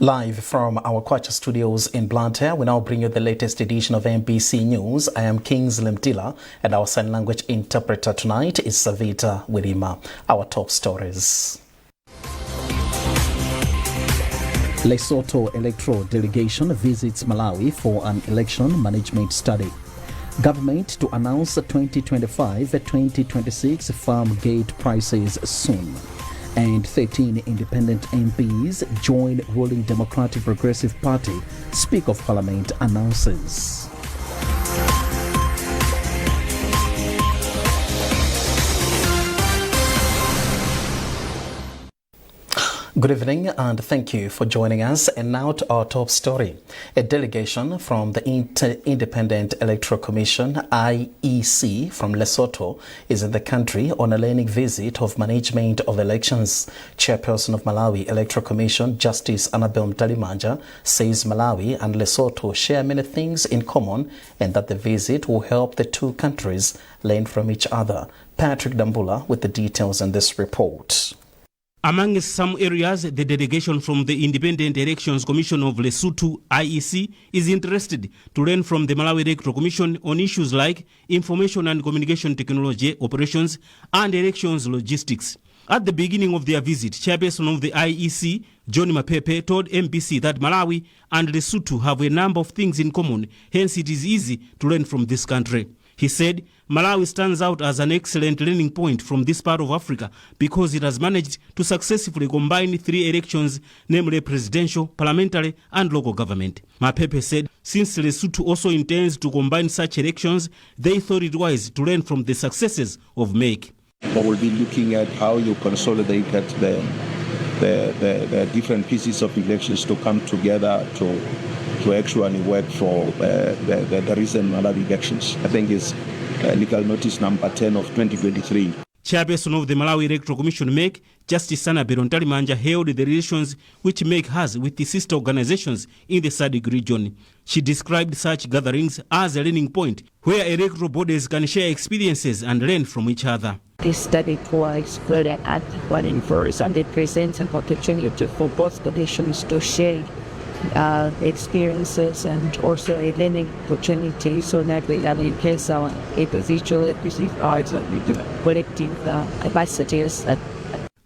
Live from our Kwacha studios in Blantyre, we now bring you the latest edition of MBC News. I am Kingsley Mtila, and our sign language interpreter tonight is Savita Wirima. Our top stories. Lesotho Electoral delegation visits Malawi for an election management study. Government to announce 2025-2026 farm gate prices soon. And 13 independent MPs join ruling Democratic Progressive Party, Speaker of Parliament announces. Good evening and thank you for joining us. And now to our top story. A delegation from the Independent Electoral Commission, IEC, from Lesotho is in the country on a learning visit of management of elections. Chairperson of Malawi Electoral Commission, Justice Annabel Mtalimanja, says Malawi and Lesotho share many things in common and that the visit will help the two countries learn from each other. Patrick Dambula with the details in this report. Among some areas, the delegation from the Independent Elections Commission of Lesotho, IEC, is interested to learn from the Malawi Electoral Commission on issues like information and communication technology operations and elections logistics. At the beginning of their visit, chairperson of the IEC, John Mapepe, told MBC that Malawi and Lesotho have a number of things in common, hence it is easy to learn from this country. He said Malawi stands out as an excellent learning point from this part of Africa because it has managed to successfully combine three elections, namely presidential, parliamentary and local government. Mapepe said since Lesotho also intends to combine such elections, they thought it wise to learn from the successes of MEC. We will be looking at how you consolidate the different pieces of elections to come together to actually work for the recent Malawi elections. I think it's legal notice number 10 of 2023. Chairperson of the Malawi Electoral Commission, MEC, Justice Annabel Mtalimanja, hailed the relations which MEC has with the sister organizations in the SADC region. She described such gatherings as a learning point where electoral bodies can share experiences and learn from each other. This study provides further advocacy first, and it presents an opportunity for both nations to share experiences and also a learning opportunity so that we have in case our individual collective capacities.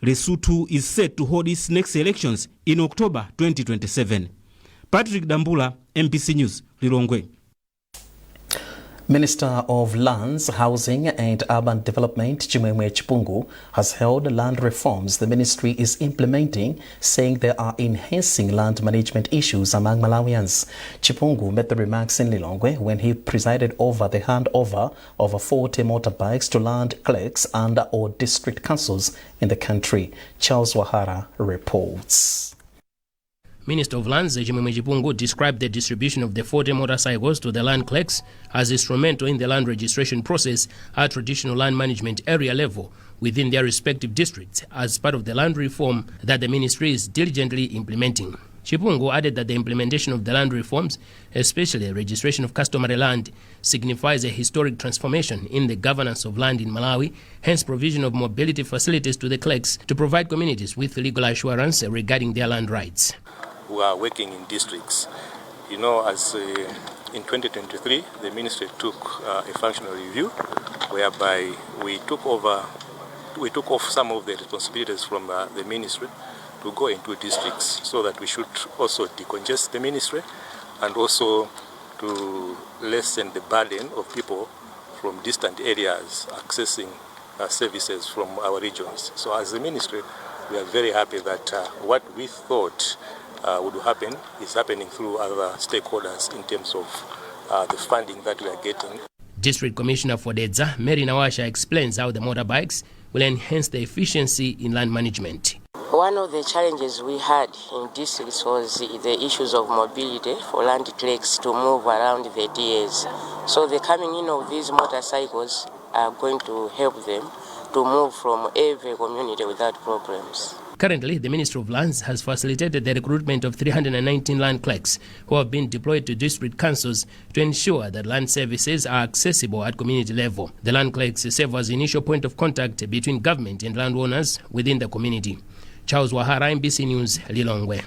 Lesotho is set to hold its next elections in October 2027. Patrick Dambula, MBC News, Lilongwe. Minister of Lands, Housing and Urban Development, Chimwemwe Chipungu, has held land reforms the ministry is implementing, saying they are enhancing land management issues among Malawians. Chipungu made the remarks in Lilongwe when he presided over the handover of 40 motorbikes to land clerks and or district councils in the country. Charles Wahara reports. Minister of Lands, Zachitika Chipungu, described the distribution of the 40 motorcycles to the land clerks as instrumental in the land registration process at traditional land management area level within their respective districts as part of the land reform that the ministry is diligently implementing. Chipungu added that the implementation of the land reforms, especially registration of customary land, signifies a historic transformation in the governance of land in Malawi, hence provision of mobility facilities to the clerks to provide communities with legal assurance regarding their land rights. Who are working in districts. You know, as in 2023, the ministry took a functional review whereby we took off some of the responsibilities from the ministry to go into districts so that we should also decongest the ministry and also to lessen the burden of people from distant areas accessing services from our regions. So as the ministry, we are very happy that what we thought would happen is happening through other stakeholders in terms of the funding that we are getting. District Commissioner for Dedza, Mary Nawasha, explains how the motorbikes will enhance the efficiency in land management. One of the challenges we had in districts was the issues of mobility for land clerks to move around the DAs. So the coming in of these motorcycles are going to help them to move from every community without problems. Currently, the Ministry of Lands has facilitated the recruitment of 319 land clerks who have been deployed to district councils to ensure that land services are accessible at community level. The land clerks serve as the initial point of contact between government and landowners within the community. Charles Wahara, MBC News, Lilongwe.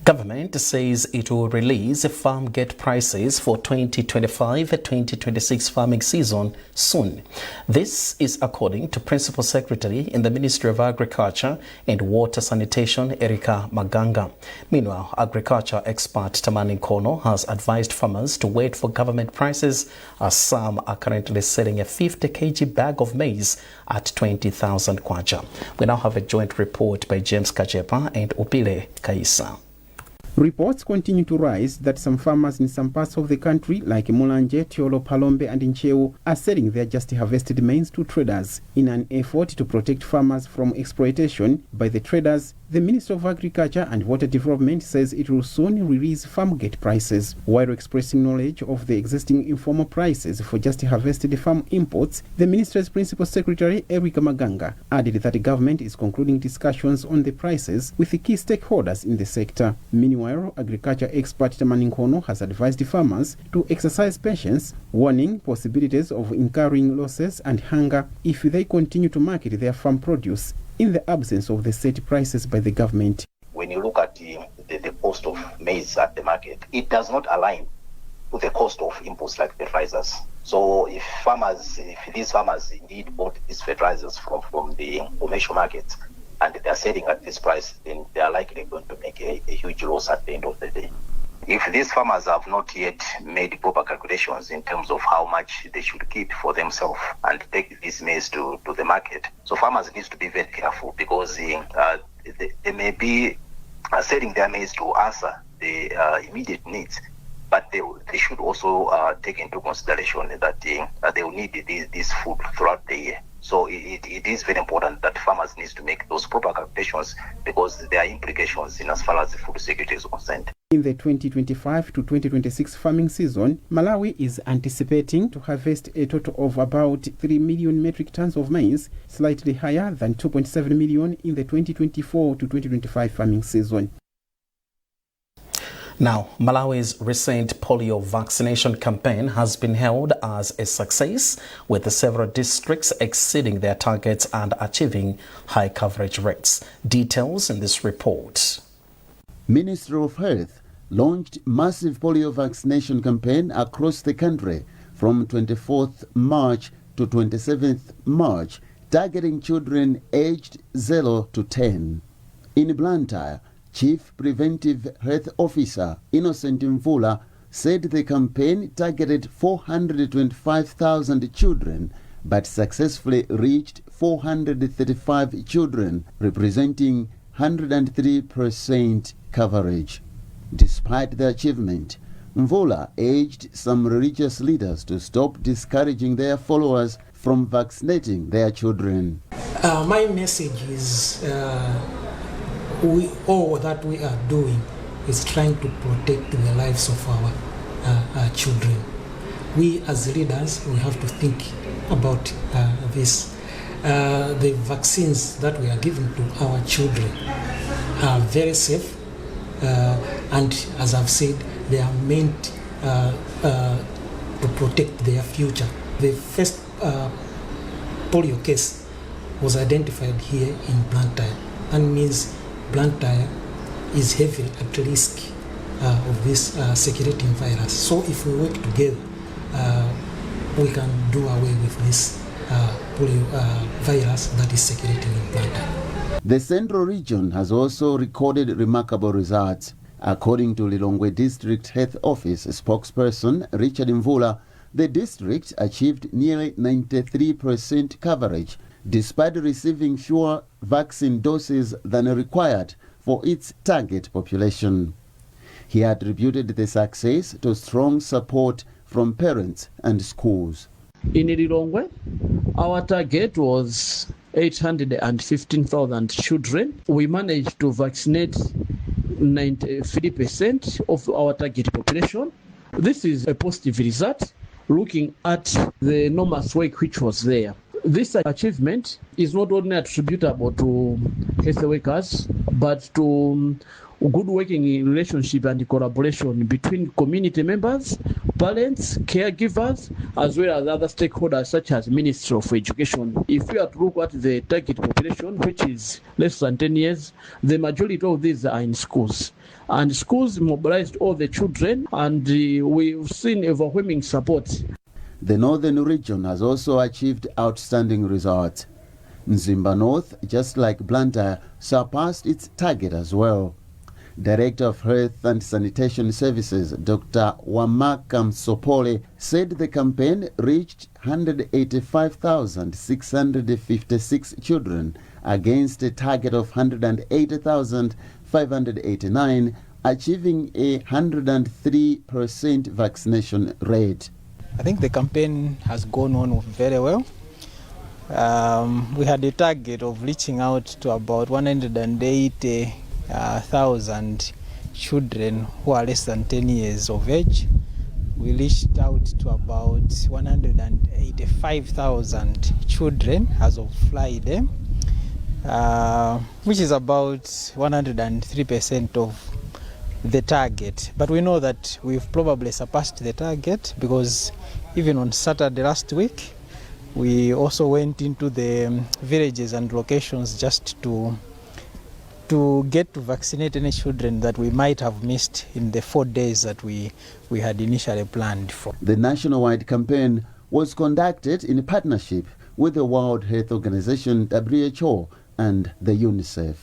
Government says it will release farm gate prices for 2025-2026 farming season soon. This is according to Principal Secretary in the Ministry of Agriculture and Water Sanitation, Erica Maganga. Meanwhile, agriculture expert Tamvani has advised farmers to wait for government prices, as some are currently selling a 50 kg bag of maize at 20,000 kwacha. We now have a joint report by James Kachepa and Upile Kaisa. Reports continue to rise that some farmers in some parts of the country, like Mulanje, Tiolo, Palombe and Ncheu, are selling their just harvested maize to traders. In an effort to protect farmers from exploitation by the traders, the Ministry of Agriculture and Water Development says it will soon release farm gate prices. While expressing knowledge of the existing informal prices for just harvested farm imports, the Ministry's Principal Secretary, Erica Maganga, added that the government is concluding discussions on the prices with the key stakeholders in the sector. Meanwhile, agriculture expert Tamvani has advised farmers to exercise patience, warning possibilities of incurring losses and hunger if they continue to market their farm produce in the absence of the set prices by the government. When you look at the cost of maize at the market, it does not align with the cost of inputs like fertilizers. So if these farmers indeed bought these fertilizers from the commercial market and they are selling at this price, then they are likely going to make a huge loss at the end of the day. If these farmers have not yet made proper calculations in terms of how much they should keep for themselves and take this maize to the market, so farmers need to be very careful, because they may be selling their maize to answer the immediate needs, but they should also take into consideration that they will need this food throughout the year. So it is very important that farmers need to make those proper calculations, because there are implications in as far as the food security is concerned. In the 2025 to 2026 farming season, Malawi is anticipating to harvest a total of about 3 million metric tons of maize, slightly higher than 2.7 million in the 2024 to 2025 farming season. Now, Malawi's recent polio vaccination campaign has been hailed as a success, with several districts exceeding their targets and achieving high coverage rates. Details in this report. Ministry of Health launched massive polio vaccination campaign across the country from 24th March to 27th March, targeting children aged 0 to 10. In Blantyre, Chief Preventive Health Officer Innocent Mvula said the campaign targeted 425,000 children but successfully reached 435 children, representing 103% coverage. Despite the achievement, Mvula urged some religious leaders to stop discouraging their followers from vaccinating their children. My message is all that we are doing is trying to protect the lives of our children. We as leaders, we have to think about this. The vaccines that we are giving to our children are very safe, and as I've said, they are meant to protect their future. The first polio case was identified here in Blantyre. That means Blantyre is heavily at risk of this circulating virus. So if we work together, we can do away with this polio virus that is circulating in Blantyre. The Central Region has also recorded remarkable results. According to Lilongwe District Health Office spokesperson Richard Mvula, the district achieved nearly 93% coverage, despite receiving fewer vaccine doses than required for its target population. He attributed the success to strong support from parents and schools. In Lilongwe, our target was 815,000 children. We managed to vaccinate 93% of our target population. This is a positive result, looking at the enormous work which was there. This achievement is not only attributable to health workers, but to good working relationship and collaboration between community members, parents, caregivers, as well as other stakeholders such as Ministry of Education. If we are to look at the target population, which is less than 10 years, the majority of these are in schools. And schools mobilized all the children, and we've seen overwhelming support. The northern region has also achieved outstanding results. Nzimba North, just like Blantyre, surpassed its target as well. Director of Health and Sanitation Services, Dr. Wamaka Msopole, said the campaign reached 185,656 children against a target of 180,589, achieving a 103% vaccination rate. I think the campaign has gone on very well. We had a target of reaching out to about 180,000 children who are less than 10 years of age. We reached out to about 185,000 children as of Friday, which is about 103% of the target. But we know that we've probably surpassed the target, because even on Saturday last week, we also went into the villages and locations just to get to vaccinate any children that we might have missed in the 4 days that we had initially planned for. The nationwide campaign was conducted in partnership with the World Health Organization, WHO, and the UNICEF.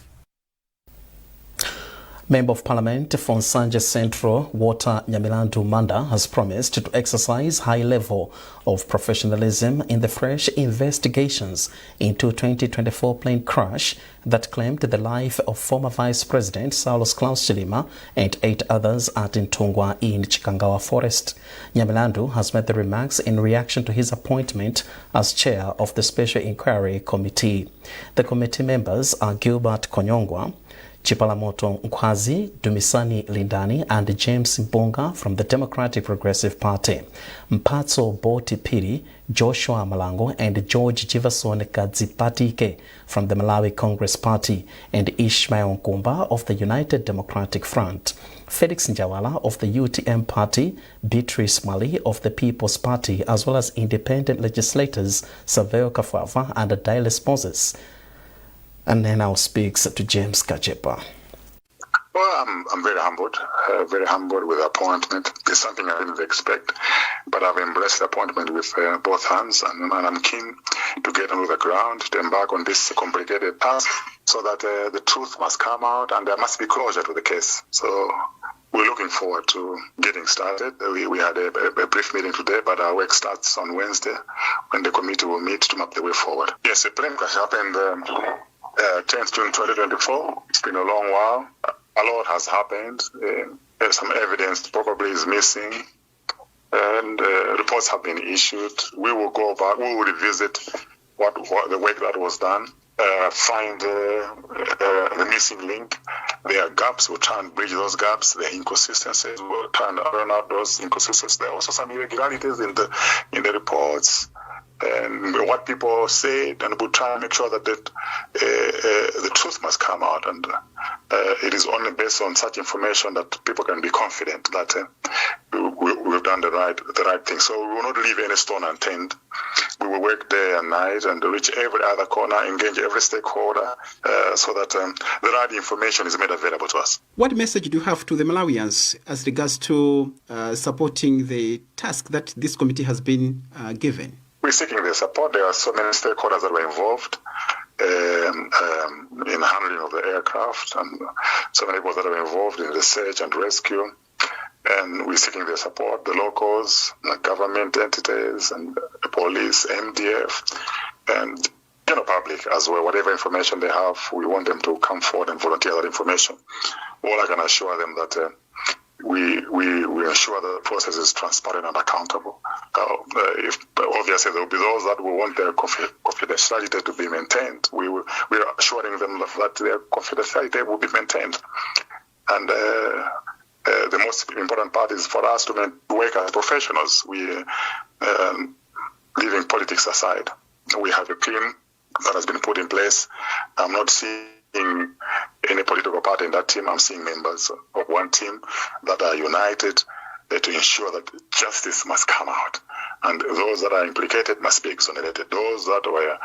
Member of Parliament for Nsanje Central, Walter Nyamilandu Manda, has promised to exercise high level of professionalism in the fresh investigations into 2024 plane crash that claimed the life of former Vice President Saulos Klaus Chilima and 8 others at Ntungwa in Chikangawa Forest. Nyamilandu has made the remarks in reaction to his appointment as chair of the Special Inquiry Committee. The committee members are Gilbert Konyongwa, Chipalamoto Nkwazi, Dumisani Lindani, and James Mbonga from the Democratic Progressive Party. Mpatso Boti Piri, Joshua Malango, and George Jivason Kadzipatike from the Malawi Congress Party, and Ishmael Nkumba of the United Democratic Front. Felix Njawala of the UTM Party, Beatrice Mali of the People's Party, as well as independent legislators Saveo Kafafa and Dailes Moses. And then now speaks to James Kachepa. Well, I'm very humbled with the appointment. It's something I didn't expect, but I've embraced the appointment with both hands, and I'm keen to get on the ground, to embark on this complicated task, so that the truth must come out and there must be closure to the case. So we're looking forward to getting started. We had a brief meeting today, but our work starts on Wednesday when the committee will meet to map the way forward. Yes, a plane crash happened 10th June 2024. It's been a long while. A lot has happened. Some evidence probably is missing, and reports have been issued. We will go back. We will revisit what the work that was done. Find the missing link. There are gaps. We'll try and bridge those gaps. There are inconsistencies. We'll try and iron out those inconsistencies. There are also some irregularities in the reports and what people said, and we'll try and make sure that the truth must come out. And it is only based on such information that people can be confident that we've done the right thing. So we will not leave any stone unturned. We will work day and night and reach every other corner, engage every stakeholder, so that the right information is made available to us. What message do you have to the Malawians as regards to supporting the task that this committee has been given? We're seeking their support. There are so many stakeholders that were involved in handling of the aircraft, and so many people that are involved in the search and rescue. And we're seeking their support, the locals, the government entities, and the police, MDF, and public as well. Whatever information they have, we want them to come forward and volunteer that information. All I can assure them that we ensure that the process is transparent and accountable. Obviously, there will be those that will want their confidentiality to be maintained. We are assuring them that their confidentiality will be maintained. And the most important part is for us to work as professionals. Leaving politics aside, we have a team that has been put in place. I'm not seeing any political party in that team. I'm seeing members of one team that are united to ensure that justice must come out. And those that are implicated must be exonerated. Those that were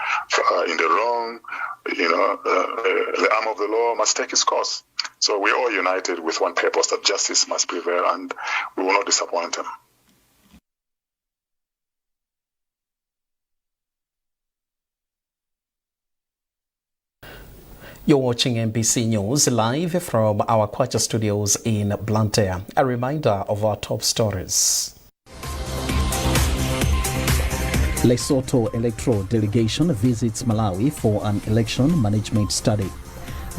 in the wrong, the arm of the law must take its course. So we're all united with one purpose, that justice must prevail, and we will not disappoint them. You're watching NBC News live from our Kwacha studios in Blantyre. A reminder of our top stories. Lesotho Electoral delegation visits Malawi for an election management study.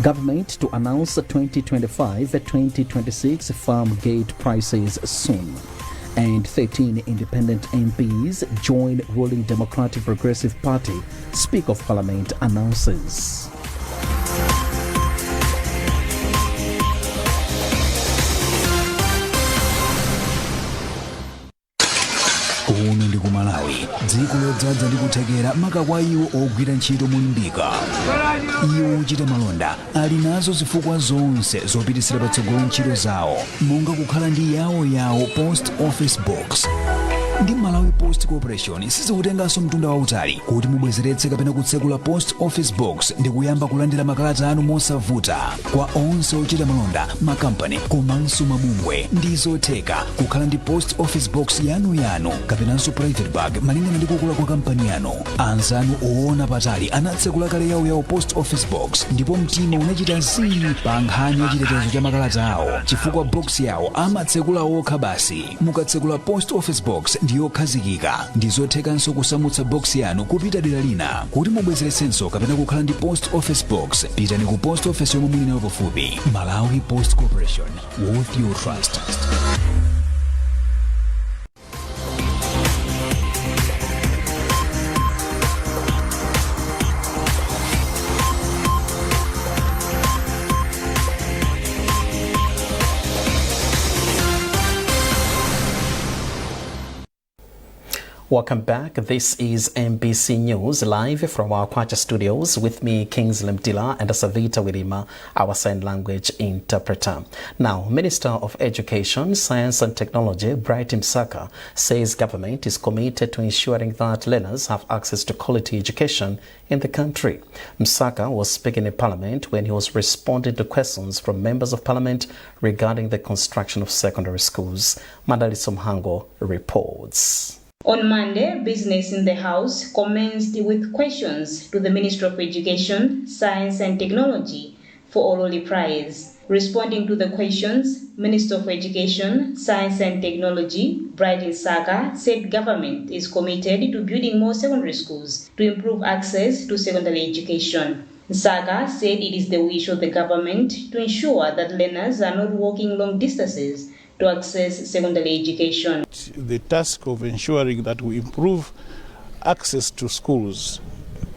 Government to announce 2025-2026 farm gate prices soon. And 13 independent MPs join ruling Democratic Progressive Party, Speaker of Parliament announces. Kuno ndi Kumalawi, dziko lodzaza ndi kuthekera makakwa iwo ogwira ntchito molimbika. Iwo ochita malonda ali nazo zifukwa zonse zopitisira patsogolo ntchito zawo, monga kukhala ndi yawo post office box. Ndi Malawi Post Corporation sizikutenganso mtunda wautali kuti mubwezeretse kapena kutsekula post office box ndi kuyamba kulandira makalata anu mosavuta. Kwa onse ochita malonda, makampani komanso mabungwe ndi zotheka kukhala ndi post office box yanu kapenanso private bag malingana ndi kukula kwa kampani yanu. Anzanu oona patali anatsekula kale yawo post office box, ndipo mtima unachita zii pa nkhani ya chitetezo cha makalata awo chifukwa box yawo amatsekula okha basi. Mukatsekula post office box ndiyokhazikika, ndizothekanso kusamutsa box yanu kupita dera lina. Kuti mubwezeretsenso kapena kukhala ndi post office box, pitani ku post office yomwe muli nayo pafupi. Malawi Post Corporation, worth your trust. Welcome back. This is NBC News live from our Kwacha studios with me, Kingsley Mtila, and Savita Wirima, our sign language interpreter. Now, Minister of Education, Science and Technology, Bright Msaka, says government is committed to ensuring that learners have access to quality education in the country. Msaka was speaking in Parliament when he was responding to questions from members of Parliament regarding the construction of secondary schools. Madali Somhango reports. On Monday, Business in the House commenced with questions to the Minister of Education, Science and Technology for oral prize. Responding to the questions, Minister of Education, Science and Technology, Bright Msaka, said government is committed to building more secondary schools to improve access to secondary education. Msaka said it is the wish of the government to ensure that learners are not walking long distances to access secondary education. The task of ensuring that we improve access to schools,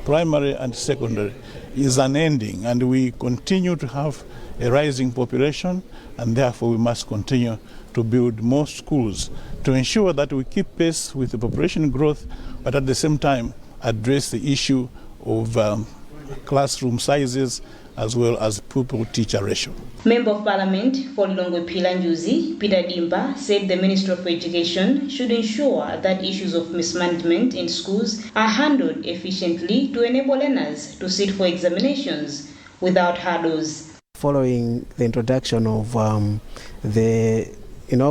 primary and secondary, is unending, and we continue to have a rising population, and therefore we must continue to build more schools to ensure that we keep pace with the population growth, but at the same time address the issue of classroom sizes as well as pupil-teacher ratio. Member of Parliament for Lilongwe Pilanjuzi, Peter Dimba, said the Minister of Education should ensure that issues of mismanagement in schools are handled efficiently to enable learners to sit for examinations without hurdles. Following the introduction of the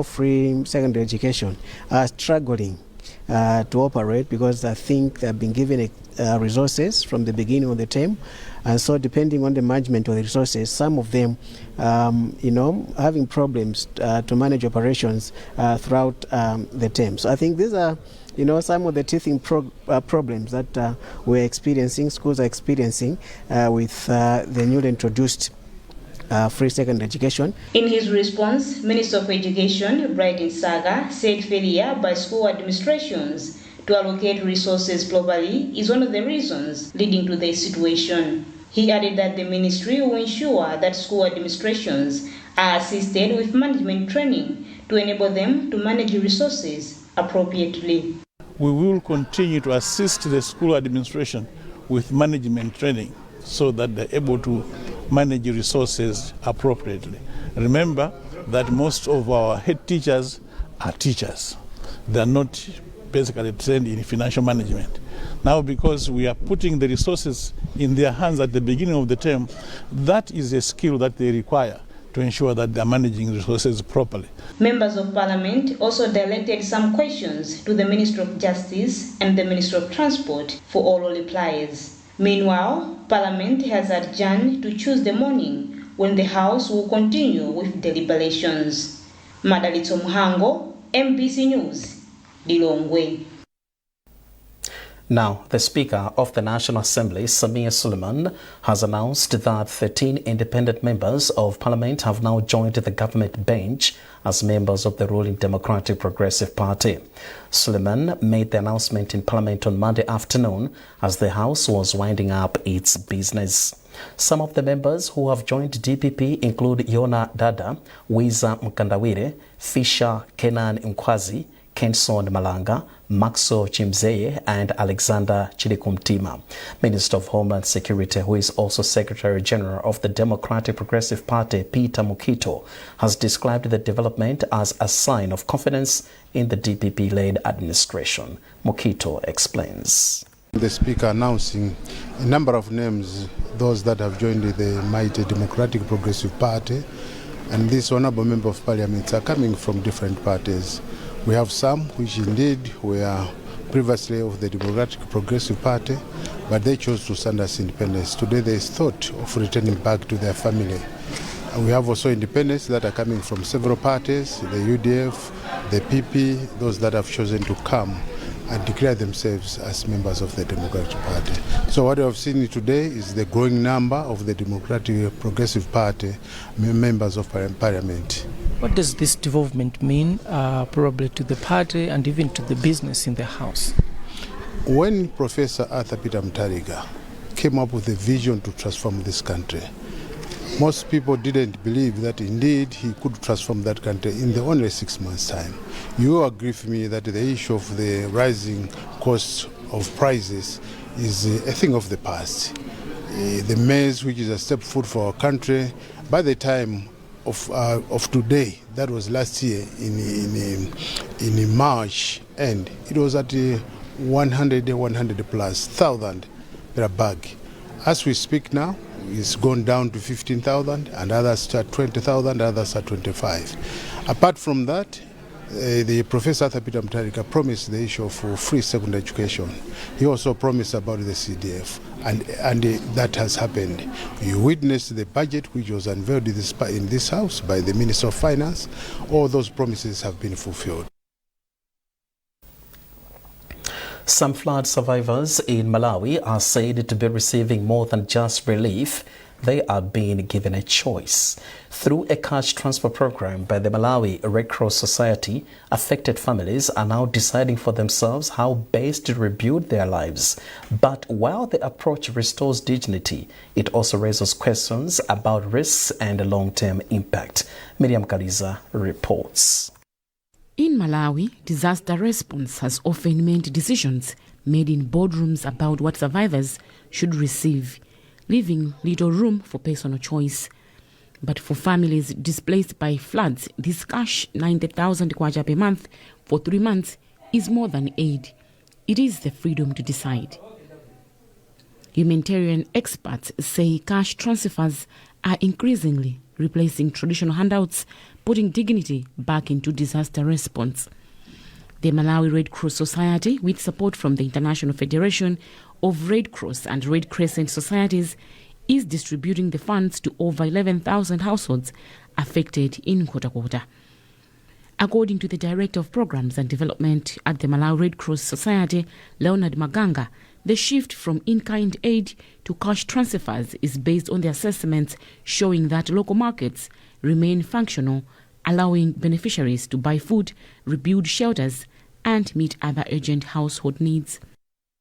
free secondary education, are struggling to operate because I think they've been given resources from the beginning of the term, and so depending on the management of the resources, some of them having problems to manage operations throughout the term. So I think these are some of the teething problems that schools are experiencing with the newly introduced free secondary education. In his response, Minister of Education, Bright Msaka, said failure by school administrations to allocate resources properly is one of the reasons leading to this situation. He added that the ministry will ensure that school administrations are assisted with management training to enable them to manage resources appropriately. We will continue to assist the school administration with management training so that they're able to manage resources appropriately. Remember that most of our head teachers are teachers. They are not basically trained in financial management. Now, because we are putting the resources in their hands at the beginning of the term, that is a skill that they require to ensure that they are managing resources properly. Members of Parliament also directed some questions to the Minister of Justice and the Minister of Transport for oral replies. Meanwhile, Parliament has adjourned to Tuesday morning when the House will continue with deliberations. Madalito Muhango, MBC News, Lilongwe. Now, the Speaker of the National Assembly, Samia Suleiman, has announced that 13 independent members of Parliament have now joined the government bench as members of the ruling Democratic Progressive Party. Suleiman made the announcement in Parliament on Monday afternoon as the House was winding up its business. Some of the members who have joined DPP include Yona Dada, Wiza Mkandawire, Fisher Kenan Nkwazi, Kenson Malanga, Maxo Chimzeye and Alexander Chilikumtima. Minister of Homeland Security, who is also Secretary General of the Democratic Progressive Party, Peter Mukito, has described the development as a sign of confidence in the DPP-led administration. Mukito explains. The Speaker announcing a number of names, those that have joined the mighty Democratic Progressive Party, and these honorable members of Parliament are coming from different parties. We have some which indeed were previously of the Democratic Progressive Party, but they chose to stand as independents. Today there is thought of returning back to their family. And we have also independents that are coming from several parties, the UDF, the PP, those that have chosen to come and declare themselves as members of the Democratic Party. So what we have seen today is the growing number of the Democratic Progressive Party members of Parliament. What does this development mean, probably to the party and even to the business in the House? When Professor Arthur Peter Mutharika came up with a vision to transform this country, most people didn't believe that indeed he could transform that country in the only 6 months' time. You agree with me that the issue of the rising cost of prices is a thing of the past. The maize, which is a step forward for our country, by the time of today, that was last year in March, and it was at 100 plus thousand per bag. As we speak now, it's gone down to 15,000, and others at 20,000, others at 25. Apart from that, the Professor Arthur Peter Mutharika promised the issue of free secondary education. He also promised about the CDF, and that has happened. You witnessed the budget which was unveiled in this House by the Minister of Finance. All those promises have been fulfilled. Some flood survivors in Malawi are said to be receiving more than just relief. They are being given a choice. Through a cash transfer program by the Malawi Red Cross Society, affected families are now deciding for themselves how best to rebuild their lives. But while the approach restores dignity, it also raises questions about risks and long-term impact. Miriam Kaliza reports. In Malawi, disaster response has often meant decisions made in boardrooms about what survivors should receive, leaving little room for personal choice. But for families displaced by floods, this cash 90,000 kwacha per month for 3 months is more than aid. It is the freedom to decide. Humanitarian experts say cash transfers are increasingly replacing traditional handouts, putting dignity back into disaster response. The Malawi Red Cross Society, with support from the International Federation of Red Cross and Red Crescent Societies, is distributing the funds to over 11,000 households affected in Nkhotakota. According to the Director of Programs and Development at the Malawi Red Cross Society, Leonard Maganga, the shift from in-kind aid to cash transfers is based on the assessments showing that local markets remain functional, allowing beneficiaries to buy food, rebuild shelters, and meet other urgent household needs.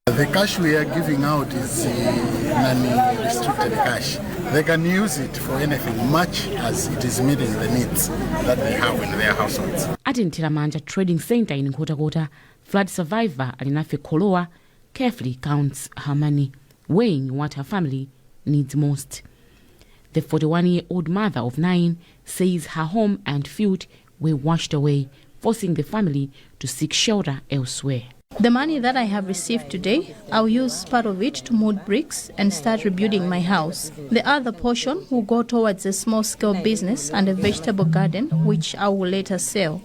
The cash we are giving out is non-restricted cash. They can use it for anything, much as it is meeting the needs that they have in their households. At Ntiramanja Trading Center in Nkhotakota, flood survivor Alinafe Kolowa carefully counts her money, weighing what her family needs most. The 41-year-old mother of 9 says her home and field were washed away, forcing the family to seek shelter elsewhere. The money that I have received today, I'll use part of it to mold bricks and start rebuilding my house. The other portion will go towards a small-scale business and a vegetable garden, which I will later sell.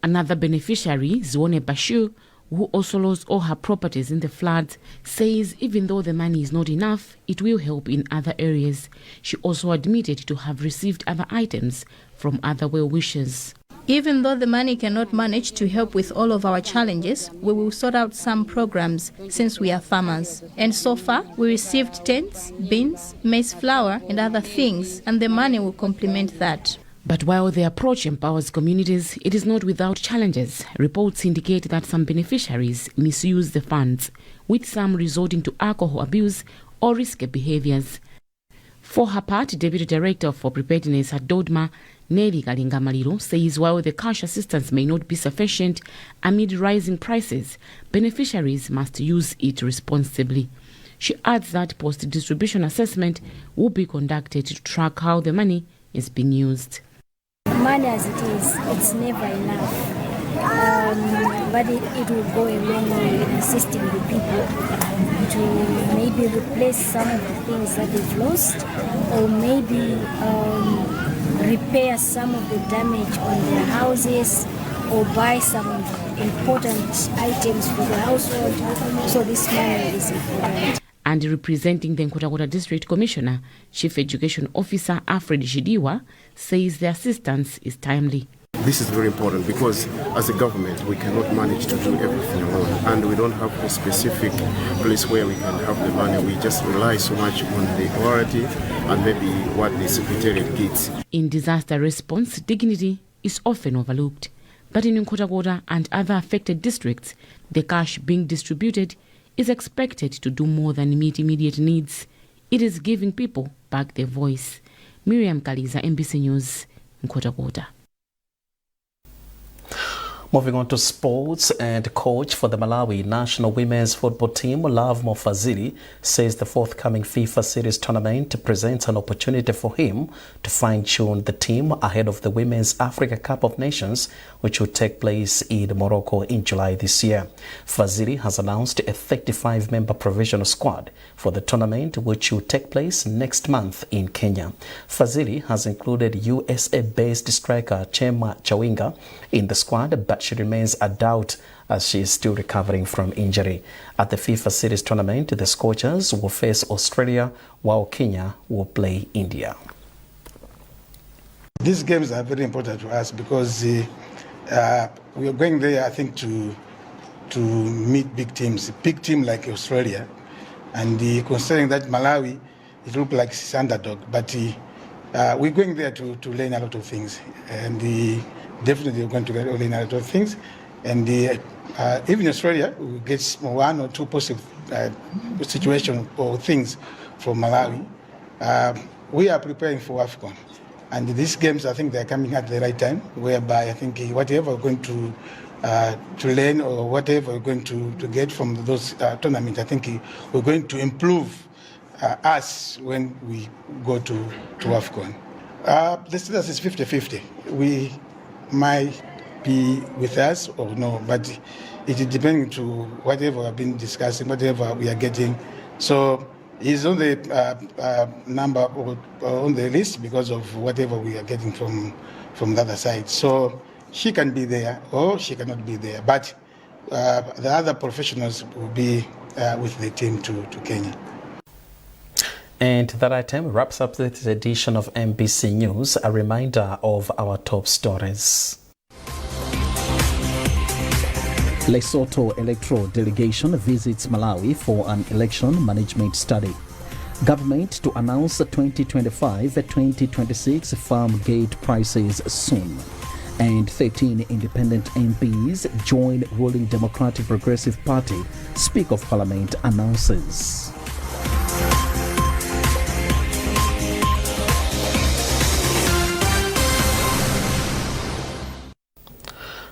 Another beneficiary, Zwone Bashir, who also lost all her properties in the floods, says even though the money is not enough, it will help in other areas. She also admitted to have received other items from other well-wishers. Even though the money cannot manage to help with all of our challenges, we will sort out some programs since we are farmers. And so far, we received tents, beans, maize flour and other things, and the money will complement that. But while the approach empowers communities, it is not without challenges. Reports indicate that some beneficiaries misuse the funds, with some resorting to alcohol abuse or risky behaviors. For her part, Deputy Director for Preparedness at Dodma, Nelly Kalingamaliro, says while the cash assistance may not be sufficient amid rising prices, beneficiaries must use it responsibly. She adds that post-distribution assessment will be conducted to track how the money is being used. Money as it is, it's never enough. But it will go a long way in assisting the people to maybe replace some of the things that they've lost, or maybe repair some of the damage on their houses, or buy some important items for the household. So this money is important. And representing the Nkhotakota District Commissioner, Chief Education Officer Alfred Shidiwa, says the assistance is timely. This is very important because as a government we cannot manage to do everything alone, and we don't have a specific place where we can have the money. We just rely so much on the authority and maybe what the Secretariat gets. In disaster response, dignity is often overlooked. But in Nkhotakota and other affected districts, the cash being distributed is expected to do more than meet immediate needs. It is giving people back their voice. Miriam Kaliza, MBC News, Nkhotakota. Moving on to sports, and coach for the Malawi national women's football team, Love Mofazili, says the forthcoming FIFA Series tournament presents an opportunity for him to fine-tune the team ahead of the Women's Africa Cup of Nations, which will take place in Morocco in July this year. Fazili has announced a 35-member provisional squad for the tournament, which will take place next month in Kenya. Fazili has included USA-based striker Chema Chawinga in the squad, but she remains a doubt as she is still recovering from injury. At the FIFA Series tournament, the Scorchers will face Australia, while Kenya will play India. These games are very important to us because we are going there, I think, to meet big teams. A big team like Australia, and considering that Malawi, it looks like it's underdog, but we're going there to learn a lot of things, and definitely we're going to learn a lot of things, and even Australia will get one or two positive situations or things from Malawi. We are preparing for AFCON, and these games, I think they're coming at the right time, whereby I think whatever we're going to learn or whatever we're going to get from those tournaments, I think we're going to improve us when we go to AFCON. The status is 50-50. We might be with us or no, but it is depending to whatever we've been discussing, whatever we are getting. So he's on the number or on the list because of whatever we are getting from the other side. So she can be there or she cannot be there, but the other professionals will be with the team to Kenya. And that item wraps up this edition of MBC News. A reminder of our top stories. Lesotho Electoral delegation visits Malawi for an election management study. Government to announce 2025-2026 farm gate prices soon. And 13 independent MPs join ruling Democratic Progressive Party, Speaker of Parliament announces.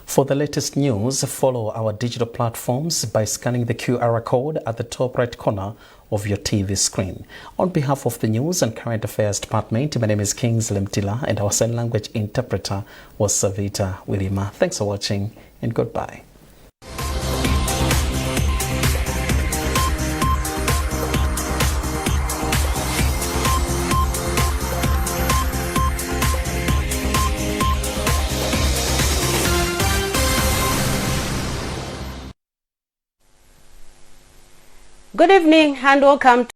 For the latest news, follow our digital platforms by scanning the QR code at the top right corner of your TV screen. On behalf of the News and Current Affairs Department, my name is Kingsley Mtila and our sign language interpreter was Savita Wilima. Thanks for watching and goodbye. Good evening and welcome to